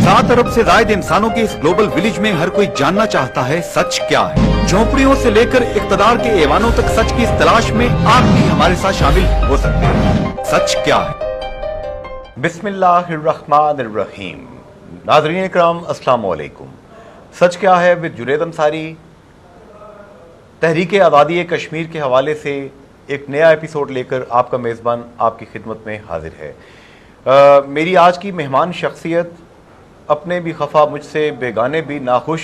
7 अरब से ज्यादा इंसानों के इस ग्लोबल विलेज में हर कोई जानना चाहता है सच क्या है। झोंपड़ियों से लेकर इक्तदार के ऐवानों तक सच की इस तलाश में आप भी हमारे साथ शामिल हो सकते हैं। सच क्या है? बिस्मिल्लाहिर्रहमानिर्रहीम। नाज़रीन इकराम अस्सलामु अलैकुम। सच क्या है विद जुनैद अंसारी तहरीक आज़ादी कश्मीर के हवाले से एक नया एपिसोड लेकर आपका मेज़बान आपकी खिदमत में हाजिर है। मेरी आज की मेहमान शख्सियत अपने भी खफा मुझसे बेगाने भी नाखुश,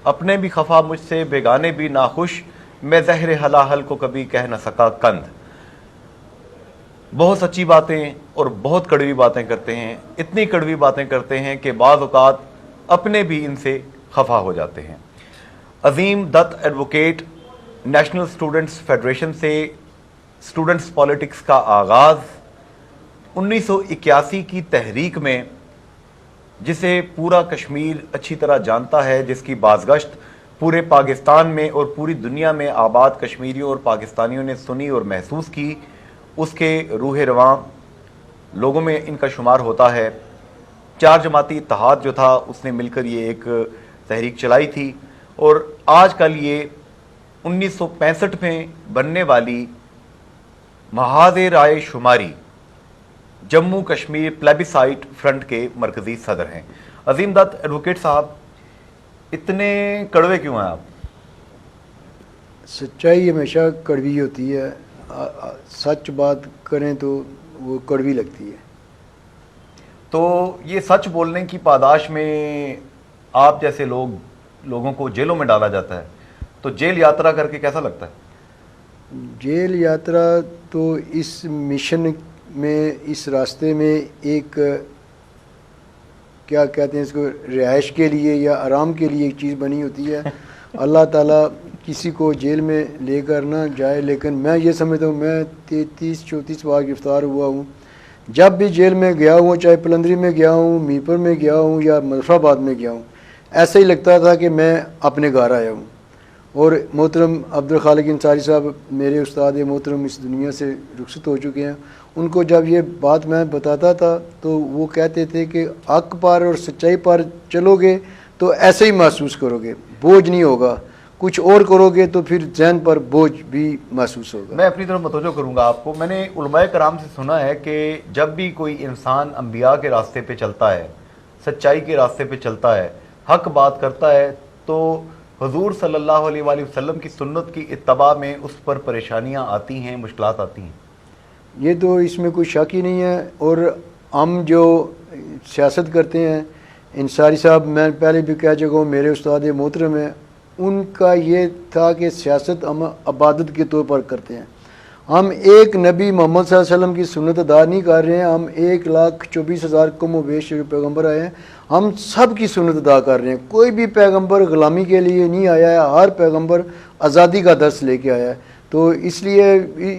अपने भी खफा मुझसे बेगाने भी नाखुश, मैं ज़हर हलाहल को कभी कह न सका कंद। बहुत सच्ची बातें और बहुत कड़वी बातें करते हैं, इतनी कड़वी बातें करते हैं कि बाज़ औक़ात अपने भी इनसे खफा हो जाते हैं। Azeem Dutt advocate, national students federation से स्टूडेंट्स पॉलिटिक्स का आगाज़ 1981 की तहरीक में, जिसे पूरा कश्मीर अच्छी तरह जानता है, जिसकी बाज़गश्त पूरे पाकिस्तान में और पूरी दुनिया में आबाद कश्मीरियों और पाकिस्तानियों ने सुनी और महसूस की, उसके रूह रवां लोगों में इनका शुमार होता है। 4 जमाती इत्तेहाद जो था उसने मिलकर ये एक तहरीक चलाई थी और आज कल ये 1965 में बनने वाली महाज़े राय शुमारी जम्मू कश्मीर प्लेबिसाइट फ्रंट के मरकजी सदर हैं। अजीम दत्त एडवोकेट साहब, इतने कड़वे क्यों हैं आप? सच्चाई हमेशा कड़वी होती है, सच बात करें तो वो कड़वी लगती है। तो ये सच बोलने की पादाश में आप जैसे लोगों को जेलों में डाला जाता है, तो जेल यात्रा करके कैसा लगता है? जेल यात्रा तो इस मिशन में, इस रास्ते में एक क्या कहते हैं इसको, रिहाइश के लिए या आराम के लिए एक चीज़ बनी होती है। अल्लाह ताला किसी को जेल में लेकर ना जाए, लेकिन मैं ये समझता हूँ, मैं 33-34 बार गिरफ़्तार हुआ हूँ। जब भी जेल में गया हूँ, चाहे पलंदरी में गया हूँ, मीरपुर में गया हूँ या मुजफ्फराबाद में गया हूँ, ऐसा ही लगता था कि मैं अपने घर आया हूँ। और मोहतरम अब्दुल खालिक अंसारी साहब, मेरे उस्ताद मोहतरम, इस दुनिया से रुखसत हो चुके हैं। उनको जब ये बात मैं बताता था तो वो कहते थे कि हक पर और सच्चाई पर चलोगे तो ऐसे ही महसूस करोगे, बोझ नहीं होगा, कुछ और करोगे तो फिर ज़हन पर बोझ भी महसूस होगा। मैं अपनी तरफ मतवज्जो करूँगा आपको। मैंने उलमाए कराम से सुना है कि जब भी कोई इंसान अंबिया के रास्ते पे चलता है, सच्चाई के रास्ते पे चलता है, हक बात करता है, तो हुजूर सल्लल्लाहु अलैहि वसल्लम की सुन्नत की इत्तबा में उस पर परेशानियाँ आती हैं, मुश्किलात आती हैं। ये तो इसमें कोई शक ही नहीं है। और हम जो सियासत करते हैं, अंसारी साहब, मैं पहले भी कह चुका हूँ, मेरे उस्ताद मोहतरम हैं, उनका ये था कि सियासत हम इबादत के तौर पर करते हैं। हम एक नबी मोहम्मद सल्लल्लाहु अलैहि वसल्लम की सुन्नत अदा नहीं कर रहे हैं, हम 1,24,000 कम वेश पैगम्बर आए हैं, हम सब की सुन्नत अदा कर रहे हैं। कोई भी पैगम्बर ग़ुलामी के लिए नहीं आया है, हर पैगम्बर आज़ादी का दर्स लेके आया है। तो इसलिए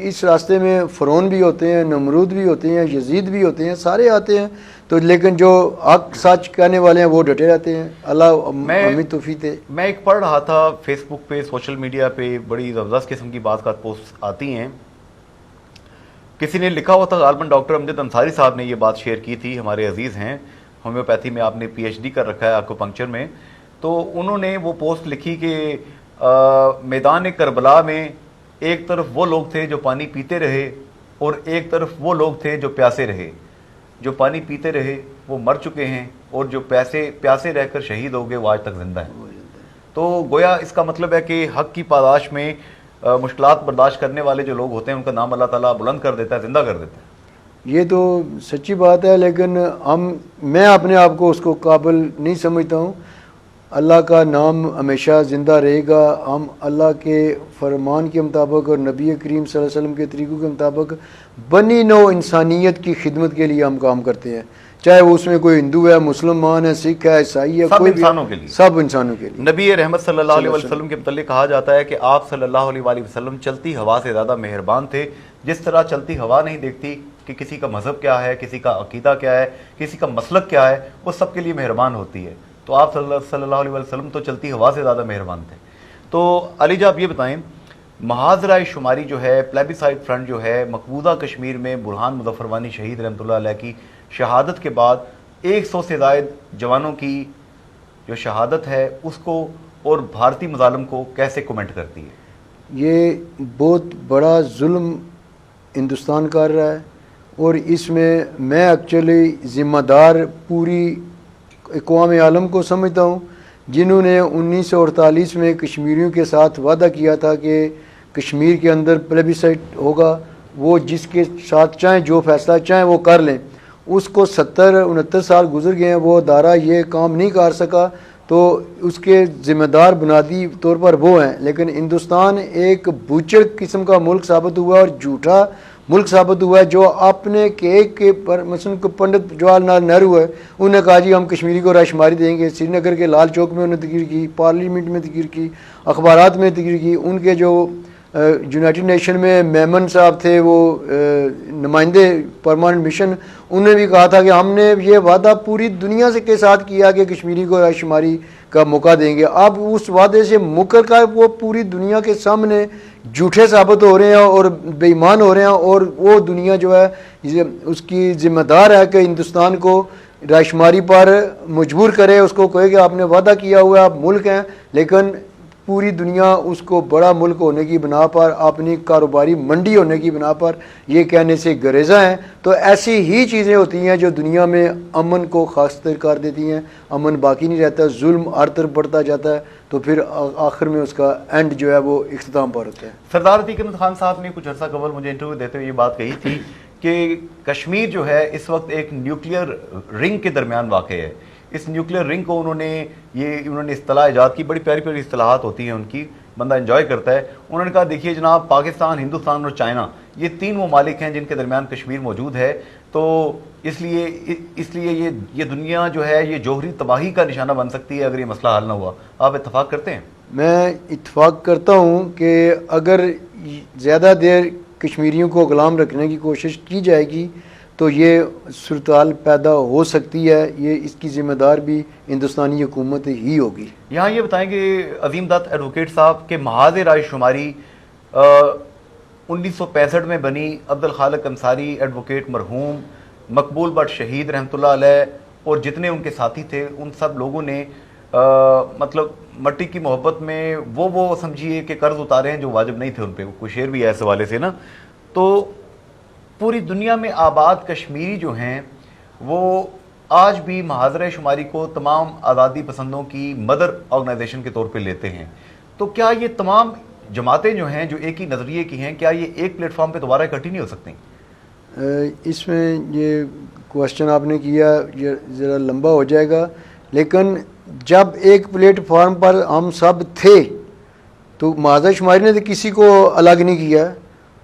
इस रास्ते में फ़िरौन भी होते हैं, नमरूद भी होते हैं, यजीद भी होते हैं, सारे आते हैं। तो लेकिन जो हक सच कहने वाले हैं वो डटे रहते हैं। अल्लाह हमें तौफीक दे। मैं एक पढ़ रहा था फेसबुक पे, सोशल मीडिया पे बड़ी ज़बरदस्त किस्म की बात पोस्ट आती हैं। किसी ने लिखा हुआ था, गालबन डॉक्टर अमजद अंसारी साहब ने ये बात शेयर की थी, हमारे अजीज़ हैं, होम्योपैथी में आपने PhD कर रखा है, एक्यूपंक्चर में। तो उन्होंने वो पोस्ट लिखी कि मैदान करबला में एक तरफ वो लोग थे जो पानी पीते रहे और एक तरफ वो लोग थे जो प्यासे रहे। जो पानी पीते रहे वो मर चुके हैं और जो प्यासे रहकर शहीद हो गए वो आज तक जिंदा हैं। तो गोया इसका मतलब है कि हक की पादाश में मुश्किलात बर्दाश्त करने वाले जो लोग होते हैं उनका नाम अल्लाह ताला बुलंद कर देता है, जिंदा कर देता है। ये तो सच्ची बात है, लेकिन मैं अपने आप को उसको काबिल नहीं समझता हूँ। अल्लाह का नाम हमेशा ज़िंदा रहेगा। हम अल्लाह के फरमान के मुताबिक और नबी करीम सल्लल्लाहु अलैहि वसल्लम के तरीक़ों के मुताबिक बनी नौ इंसानियत की खिदमत के लिए हम काम करते हैं, चाहे वो उसमें कोई हिंदू है, मुसलमान है, सिख है, ईसाई है, कोई इंसानों के लिए, सब इंसानों के लिए। नबी रहमत सल्लल्लाहु अलैहि वसल्लम के मुतालिक कहा जाता है कि आप सल्लल्लाहु अलैहि वसल्लम चलती हवा से ज़्यादा मेहरबान थे। जिस तरह चलती हवा नहीं देखती कि किसी का मज़हब क्या है, किसी का अकीदा क्या है, किसी का मसलक क्या है, वो सब के लिए मेहरबान होती है। तो आप सल्लल्लाहु अलैहि वसल्लम तो चलती हवा से ज़्यादा मेहरबान थे। तो अली जी, आप ये बताएं, महाज़े राय शुमारी जो है, प्लेबिसाइट फ्रंट जो है, मकबूजा कश्मीर में बुरहान मुज़फ़्फ़र वानी शहीद रहमतुल्लाह अलैह की शहादत के बाद 100 سے زائد جوانوں کی جو شہادت ہے اس کو اور بھارتی مظالم کو کیسے کومنٹ کرتی ہے؟ یہ بہت بڑا ظلم ہندوستان کر رہا ہے، اور اس میں ایکچولی ذمہ دار پوری اقوام عالم کو سمجھتا ہوں، جنہوں نے 1948 میں کشمیریوں کے ساتھ وعدہ کیا تھا کہ کشمیر کے اندر پلیبیسائٹ ہوگا، وہ جس کے ساتھ چاہیں جو فیصلہ چاہیں وہ کر لیں۔ اس کو 70-69 سال گزر گئے ہیں، وہ ادارہ یہ کام نہیں کر سکا، تو اس کے ذمہ دار بنیادی طور پر وہ ہیں۔ لیکن ہندوستان ایک بوچڑ قسم کا ملک ثابت ہوا اور جھوٹا ملک ثابت ہوا ہے، جو اپنے کیک کے پر مثلا پنڈت جواہر لال نہرو ہے، انہوں نے کہا جی ہم کشمیری کو رائے شماری دیں گے، سری نگر کے لال چوک میں انہوں نے تقریر کی، پارلیمنٹ میں تقریر کی، اخبارات میں تقریر کی۔ ان کے جو یونائٹڈ نیشن میں میمن صاحب تھے، وہ نمائندے پرماننٹ مشن، انہوں نے بھی کہا تھا کہ ہم نے یہ وعدہ پوری دنیا سے کے ساتھ کیا کہ کشمیری کو رائے شماری کا موقع دیں گے۔ اب اس وعدے سے مکر کر وہ پوری دنیا کے سامنے جھوٹے ثابت ہو رہے ہیں اور بے ایمان ہو رہے ہیں، اور وہ دنیا جو ہے اس کی ذمہ دار ہے کہ ہندوستان کو رائے شماری پر مجبور کرے، اس کو کہے کہ آپ نے وعدہ کیا ہوا ہے، آپ ملک ہیں، لیکن پوری دنیا اس کو بڑا ملک ہونے کی بنا پر، اپنی کاروباری منڈی ہونے کی بنا پر یہ کہنے سے گریزاں ہیں۔ تو ایسی ہی چیزیں ہوتی ہیں جو دنیا میں امن کو خاصر کر دیتی ہیں، امن باقی نہیں رہتا، ظلم ہر طرف بڑھتا جاتا ہے، تو پھر آخر میں اس کا اینڈ جو ہے وہ اختتام پر ہوتا ہے۔ سردار عتیق احمد خان صاحب نے کچھ عرصہ قبل مجھے انٹرویو دیتے ہوئے یہ بات کہی تھی کہ کشمیر جو ہے اس وقت ایک نیوکلیئر رنگ کے درمیان واقع ہے۔ اس نیوکلیئر رنگ کو انہوں نے اصطلاح ایجاد کی، بڑی پیاری پیاری اصطلاحات ہوتی ہیں ان کی، بندہ انجوائے کرتا ہے۔ انہوں نے کہا دیکھیے جناب، پاکستان، ہندوستان اور چائنا، یہ 3 ممالک ہیں جن کے درمیان کشمیر موجود ہے، تو اس لیے یہ دنیا جو ہے یہ جوہری تباہی کا نشانہ بن سکتی ہے اگر یہ مسئلہ حل نہ ہوا۔ آپ اتفاق کرتے ہیں؟ میں اتفاق کرتا ہوں کہ اگر زیادہ دیر کشمیریوں کو غلام رکھنے کی کوشش کی جائے گی تو یہ صورتحال پیدا ہو سکتی ہے، یہ اس کی ذمہ دار بھی ہندوستانی حکومت ہی ہوگی۔ یہاں یہ بتائیں کہ عظیم دت ایڈوکیٹ صاحب کے محاذ رائے شماری 1965 میں بنی، عبد الخالق انصاری ایڈوکیٹ مرحوم، مقبول بٹ شہید رحمۃ اللہ علیہ اور جتنے ان کے ساتھی تھے، ان سب لوگوں نے مطلب مٹی کی محبت میں وہ سمجھیے کہ قرض اتارے ہیں جو واجب نہیں تھے ان پہ۔ کوئی شعر بھی ہے اس حوالے سے نا۔ تو پوری دنیا میں آباد کشمیری جو ہیں وہ آج بھی محاذ شماری کو تمام آزادی پسندوں کی مدر آرگنائزیشن کے طور پہ لیتے ہیں۔ تو کیا یہ تمام جماعتیں جو ہیں جو ایک ہی نظریے کی ہیں، کیا یہ ایک پلیٹ فارم پہ دوبارہ اکٹھی نہیں ہو سکتی؟ اس میں یہ کوشچن آپ نے کیا یہ ذرا لمبا ہو جائے گا، لیکن جب ایک پلیٹ فارم پر ہم سب تھے تو محاذ شماری نے تو کسی کو الگ نہیں کیا،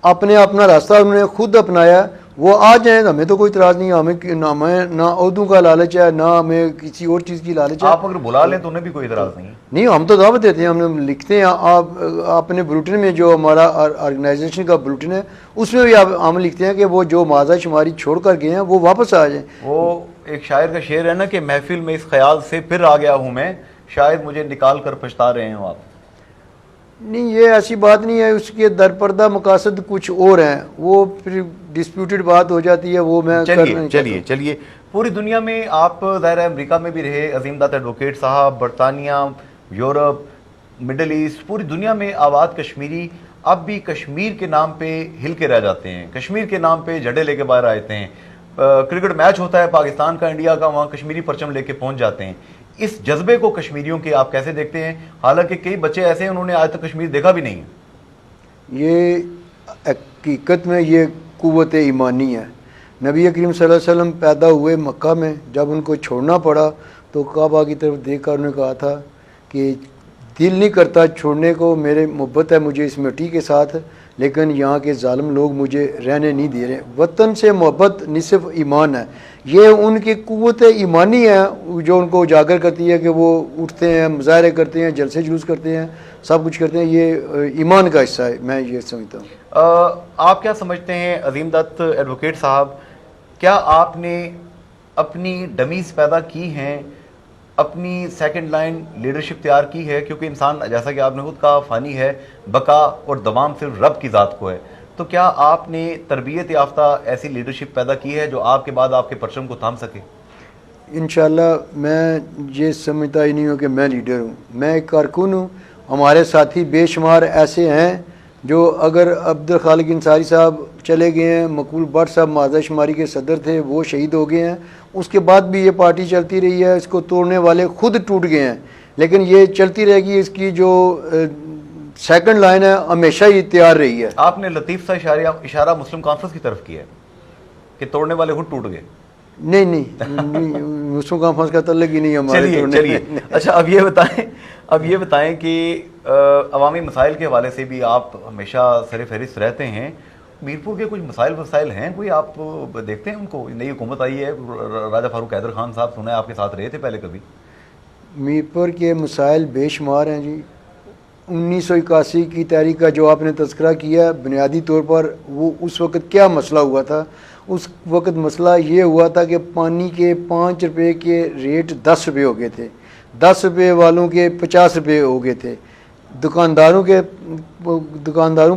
اپنا راستہ انہوں نے خود اپنایا۔ وہ آ جائیں ہمیں تو کوئی اعتراض نہیں، ہمیں نہ عہدوں کا لالچ ہے، نہ ہمیں کسی اور چیز کی لالچ ہے۔ آپ اگر بلا لیں تو انہیں بھی کوئی اعتراض نہیں، ہم تو دعوت دیتے ہیں، ہم لکھتے ہیں۔ آپ اپنے بلوٹن میں جو ہمارا آرگنائزیشن کا بلوٹن ہے اس میں بھی ہم لکھتے ہیں کہ وہ جو محاذ شماری چھوڑ کر گئے ہیں وہ واپس آ جائیں۔ وہ ایک شاعر کا شعر ہے نا کہ محفل میں اس خیال سے پھر آ گیا ہوں میں، شاید مجھے نکال کر پچھتا رہے ہوں آپ۔ نہیں، یہ ایسی بات نہیں ہے، اس کے درپردہ مقاصد کچھ اور ہیں، وہ پھر ڈسپیوٹڈ بات ہو جاتی ہے، وہ میں چلیے پوری دنیا میں آپ ظاہر ہے امریکہ میں بھی رہے عظیم دت ایڈوکیٹ صاحب، برطانیہ، یورپ، مڈل ایسٹ، پوری دنیا میں آباد کشمیری اب بھی کشمیر کے نام پہ ہل کے رہ جاتے ہیں، کشمیر کے نام پہ جھنڈے لے کے باہر آتے ہیں۔ کرکٹ میچ ہوتا ہے پاکستان کا، انڈیا کا، وہاں کشمیری پرچم لے کے پہنچ جاتے ہیں۔ اس جذبے کو کشمیریوں کے آپ کیسے دیکھتے ہیں، حالانکہ کئی بچے ایسے ہیں انہوں نے آج تک کشمیر دیکھا بھی نہیں ہے؟ یہ حقیقت میں یہ قوت ایمانی ہے۔ نبی کریم صلی اللہ علیہ وسلم پیدا ہوئے مکہ میں، جب ان کو چھوڑنا پڑا تو کعبہ کی طرف دیکھ کر انہوں نے کہا تھا کہ دل نہیں کرتا چھوڑنے کو، میرے محبت ہے مجھے اس مٹی کے ساتھ، لیکن یہاں کے ظالم لوگ مجھے رہنے نہیں دے رہے۔ وطن سے محبت نصف ایمان ہے، یہ ان کی قوت ایمانی ہے جو ان کو اجاگر کرتی ہے کہ وہ اٹھتے ہیں، مظاہرے کرتے ہیں، جلسے جلوس کرتے ہیں، سب کچھ کرتے ہیں، یہ ایمان کا حصہ ہے، میں یہ سمجھتا ہوں۔ آپ کیا سمجھتے ہیں عظیم دت ایڈوکیٹ صاحب، کیا آپ نے اپنی ڈمیز پیدا کی ہیں، اپنی سیکنڈ لائن لیڈرشپ تیار کی ہے؟ کیونکہ انسان جیسا کہ آپ نے خود کہا فانی ہے، بقا اور دوام صرف رب کی ذات کو ہے، تو کیا آپ نے تربیت یافتہ ایسی لیڈرشپ پیدا کی ہے جو آپ کے بعد آپ کے پرچم کو تھام سکے؟ इंशाल्लाह मैं ये समझता ही नहीं हूँ कि मैं लीडर हूँ, मैं एक कारकुन हूँ। हमारे साथी बेशुमार ऐसे हैं जो, अगर अब्दुल खालिक अंसारी साहब चले गए हैं, मकबूल भट्ट साहब माज़ा शुमारी के सदर थे, वो शहीद हो गए हैं, उसके बाद भी ये पार्टी चलती रही है। इसको तोड़ने वाले खुद टूट गए हैं, लेकिन ये चलती रहेगी। इसकी जो सेकंड लाइन है हमेशा ही तैयार रही है। आपने लतीफ़ सा इशारा मुस्लिम कॉन्फ्रेंस की तरफ किया है कि तोड़ने वाले खुद टूट गए। नहीं मुस्लिम कॉन्फ्रेंस का तल्लुक ही नहीं हमारे। चलिए अच्छा, अब ये बताएं कि अवामी मसाइल के हवाले से भी आप हमेशा सर फहरिस्त रहते हैं। मीरपुर के कुछ मसाइल हैं कोई, आप देखते हैं उनको? नई हुकूमत आई है, राजा फारूक हैदर खान साहब सुना है आपके साथ रहे थे पहले कभी? मीरपुर के मसाइल बेशुमार हैं जी। 1981 की तारीख का जो आपने तज़किरा किया, बुनियादी तौर पर वो उस वक़्त क्या मसला हुआ था? उस वक़्त मसला ये हुआ था कि पानी के 5 रुपये के रेट 10 रुपये हो गए थे, 10 रुपये वालों के 50 रुपये हो गए थे। दुकानदारों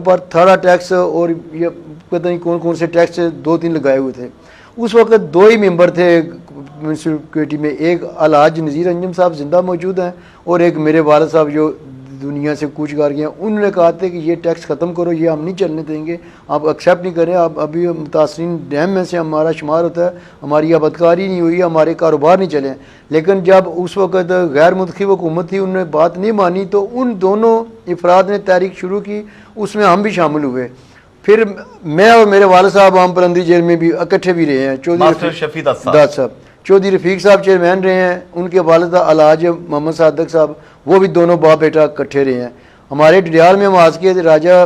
पर थारा टैक्स और ये पता नहीं कौन कौन से टैक्स 2-3 लगाए हुए थे। उस वक़्त 2 ही मेंबर थे म्यूनसिपलिटी में, एक अलहाज नज़ीर अंजम साहब ज़िंदा मौजूद हैं और एक मेरे वालिद साहब जो दुनिया से कूच कर गए। उन्होंने कहा था कि ये टैक्स ख़त्म करो, ये हम नहीं चलने देंगे, आप एक्सेप्ट नहीं करें। आप अभी मुतासरीन डैम में से हमारा शुमार होता है, हमारी आबादकारी नहीं हुई, हमारे कारोबार नहीं चले। लेकिन जब उस वक़्त गैर मुंतखब हुकूमत थी, उन्होंने बात नहीं मानी, तो उन दोनों अफराद ने तहरीक शुरू की, उसमें हम भी शामिल हुए। फिर मैं और मेरे वालिद साहब आम परंदी जेल में भी इकट्ठे भी रहे हैं। दाद साहब चौधरी रफ़ीक साहब चेयरमैन रहे हैं, उनके वालिद अलहाज मोहम्मद सादक साहब, वो भी दोनों बाप बेटा इकट्ठे रहे हैं। हमारे डडियाल में माज के राजा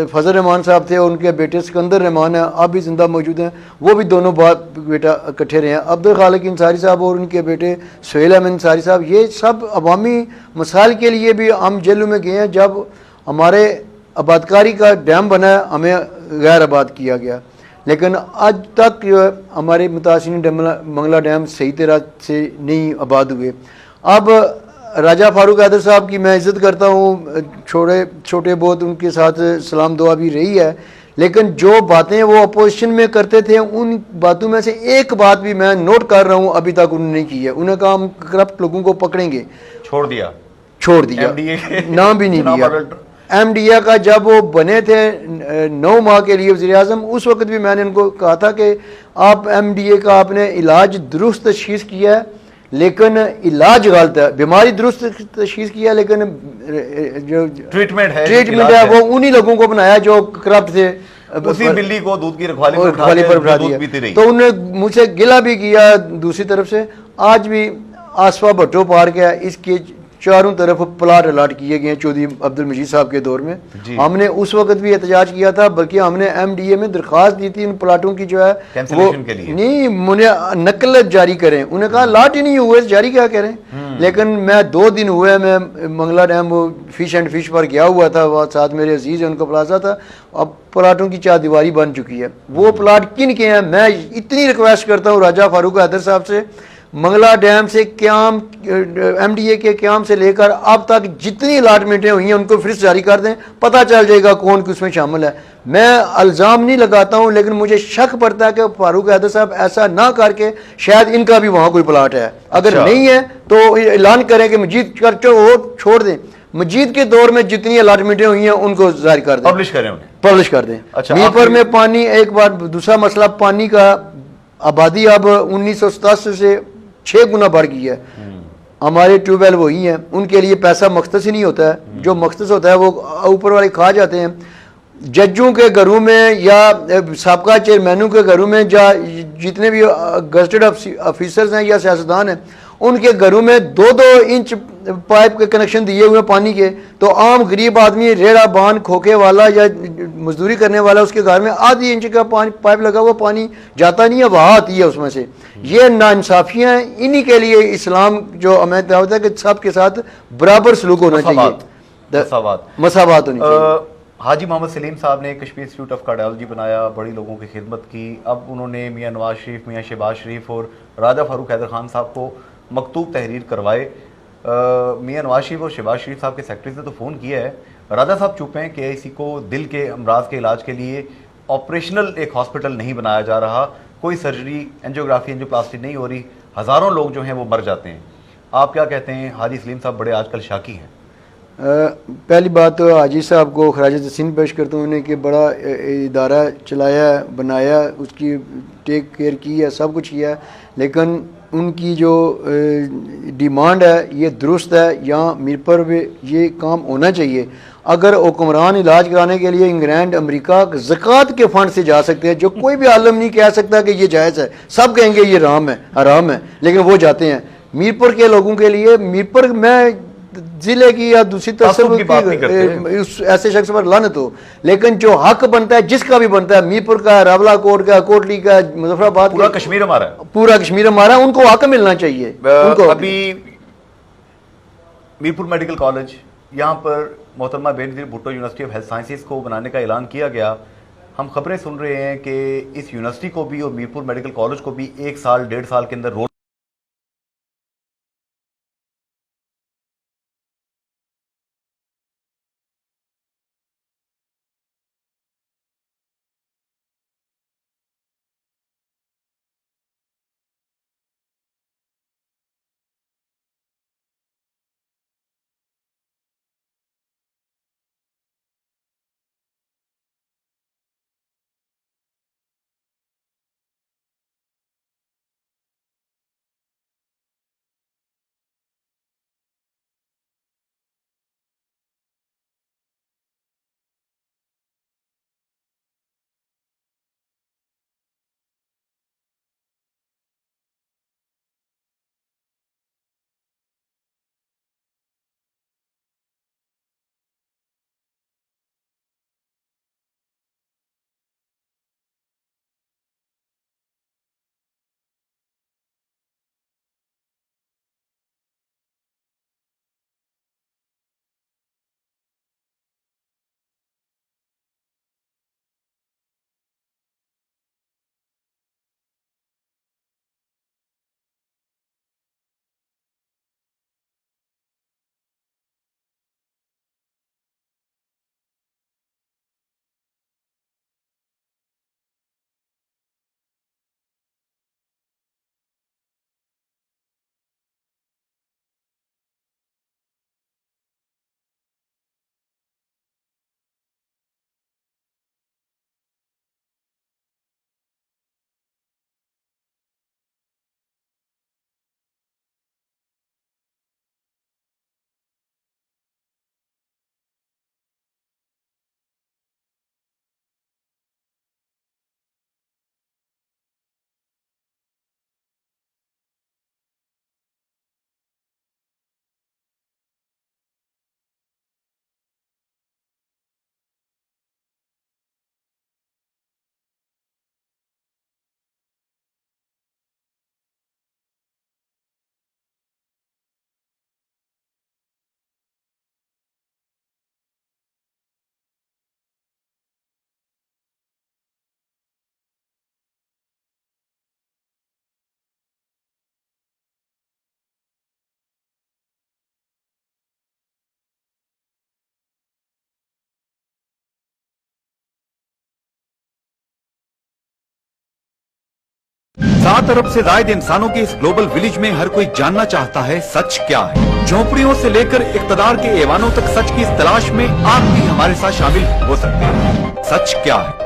फजल रहमान साहब थे और उनके बेटे सिकंदर रहमान हैं, अब भी ज़िंदा मौजूद हैं, वो भी दोनों बाप बेटा इकट्ठे रहे हैं। अब्दुल खालिक अंसारी साहब और उनके बेटे सुहेल अहमद अंसारी साहब, ये सब अवामी मसाइल के लिए भी हम जेलों में गए हैं। जब हमारे आबादकारी का डैम बना, हमें गैर आबाद किया गया, लेकिन आज तक जो है हमारे मुतासिरीन मंगला डैम सही तरह से नहीं आबाद हुए। अब राजा फारूक हैदर साहब की मैं इज़्ज़त करता हूँ, छोटे बहुत उनके साथ सलाम दुआ भी रही है, लेकिन जो बातें वो अपोजिशन में करते थे, उन बातों में से एक बात भी मैं नोट कर रहा हूँ, अभी तक उन्होंने नहीं की है। उन्होंने कहा हम करप्ट लोगों को पकड़ेंगे, छोड़ दिया, नाम भी नहीं लिया। MDA का जब वो बने थे 9 माह के लिए वज़ीर आज़म, उस वक्त भी मैंने उनको कहा था कि आप MDA का आपने इलाज दुरुस्त तशख़ीस किया है, लेकिन इलाज गलत है। बीमारी दुरुस्त तशख़ीस किया, लेकिन जो ट्रीटमेंट है वो उन्हीं लोगों को बनाया जो करप्ट थे। उसी बिल्ली को दूध की रखवाली पर बिठा दिया। तो उन्होंने मुझसे गिला भी किया। दूसरी तरफ से आज भी आसफा भट्टो पार्क है, इसके चारों तरफ प्लाट अलाट किए गए हैं चौधरी अब्दुल मजीद साहब के दौर में। हमने उस वक्त भी एहतजाज किया था, बल्कि हमने MDA में दरख्वास्त दी थी इन प्लाटों की जो है वो के लिए। नहीं, मुझे नकल जारी करें, उन्हें कहा लाट ही नहीं हुए, जारी क्या करें। लेकिन मैं 2 दिन हुए, मैं मंगला डैम वो फिश एंड फिश पर गया हुआ था, वहाँ साथ मेरे अजीज है, उनका प्लाजा था। अब प्लाटों की 4 दीवारी बन चुकी है। वो प्लाट किन के हैं? मैं इतनी रिक्वेस्ट करता हूँ राजा फारूक हैदर साहब से, मंगला डैम से क्याम MDA के क्याम से लेकर अब तक जितनी अलाटमेंटें हुई हैं उनको फिर जारी कर दें, पता चल जाएगा कौन किसमें शामिल है। मैं इल्ज़ाम नहीं लगाता हूं, लेकिन मुझे शक पड़ता है कि फारूक हैदर साहब ऐसा ना करके शायद इनका भी वहां कोई प्लाट है। अगर नहीं है तो ऐलान करें कि मजीद कर छोड़ दें, मजीद के दौर में जितनी अलाटमेंटें हुई हैं उनको जारी कर दें, पब्लिश कर दें। मीरपुर में पानी, एक बार दूसरा मसला, पानी का आबादी अब 1987 से 6 गुना बढ़ गई है। हमारे ट्यूबवेल वही हैं, उनके लिए पैसा मख्तस ही नहीं होता है, जो मख्तस होता है वो ऊपर वाले खा जाते हैं। जजों के घरों में या साबका चेयरमैनों के घरों में, या जितने भी गजटेड ऑफिसर्स हैं या सियासतदान हैं, उनके घरों में 2-2 इंच पाइप के कनेक्शन दिए हुए पानी के। तो आम गरीब आदमी, रेड़ा बांध खोखे वाला या मजदूरी करने वाला, उसके घर में आधी इंच का पाइप लगा हुआ, पानी जाता नहीं है, वहाँ आती है उसमें से। ये नाइंसाफियाँ हैं, इन्हीं के लिए इस्लाम जो हमें दावत है कि सबके साथ बराबर सलूक होना चाहिए, मसावत होनी चाहिए। हाजी मोहम्मद सलीम साहब ने कश्मीर इंस्टीट्यूट ऑफ कार्डियोलॉजी बनाया, बड़ी लोगों की खिदमत की। अब उन्होंने मियाँ नवाज शरीफ, मियाँ शहबाज शरीफ और राजा फारूक हैदर खान साहब को मकतूब तहरीर करवाए। मियाँ नवाज शरीफ और शहबाज शरीफ साहब के सेक्रेटरी ने तो फ़ोन किया है, राजा साहब चुप हैं, KIC को दिल के अमराज के इलाज के लिए ऑपरेशनल एक हॉस्पिटल नहीं बनाया जा रहा, कोई सर्जरी, एंजियोग्राफी, एंजियोप्लास्टी नहीं हो रही। हज़ारों लोग जो हैं वो मर जाते हैं। आप क्या कहते हैं? हाजी सलीम साहब बड़े आजकल शाकी हैं। पहली बात तो हाजी साहब को खराज तहसीन पेश करता हूँ उन्हें कि बड़ा इदारा चलाया बनाया, उसकी टेक केयर की है, सब कुछ किया है, लेकिन उनकी जो डिमांड है ये दुरुस्त है। यहाँ मीरपुर में ये काम होना चाहिए। अगर हुक्मरान इलाज कराने के लिए इंग्लैंड अमेरिका ज़कात के फंड से जा सकते हैं, जो कोई भी आलम नहीं कह सकता कि ये जायज़ है, सब कहेंगे ये हराम है, लेकिन वो जाते हैं। मीरपुर के लोगों के लिए, मीरपुर में जिले की या दूसरी तरफ उस ऐसे शख्स पर लानत हो, लेकिन जो हक बनता है जिसका भी बनता है, मीरपुर का, रावला कोट का, कोटली का, मुजफ्फराबाद, पूरा कश्मीर हमारा है, पूरा कश्मीर हमारा, उनको हक मिलना चाहिए। उनको अभी मीरपुर मेडिकल कॉलेज, यहाँ पर मोहतरमा Benazir Bhutto university of health sciences को बनाने का ऐलान किया गया। हम खबरें सुन रहे हैं कि इस यूनिवर्सिटी को भी और मीरपुर मेडिकल कॉलेज को भी 1 साल 1.5 साल के अंदर रोल सात अरब से ज्यादा इंसानों के इस ग्लोबल विलेज में हर कोई जानना चाहता है सच क्या है। झोपड़ियों से लेकर इक्तदार के ऐवानों तक सच की इस तलाश में आप भी हमारे साथ शामिल हो सकते हैं। सच क्या है?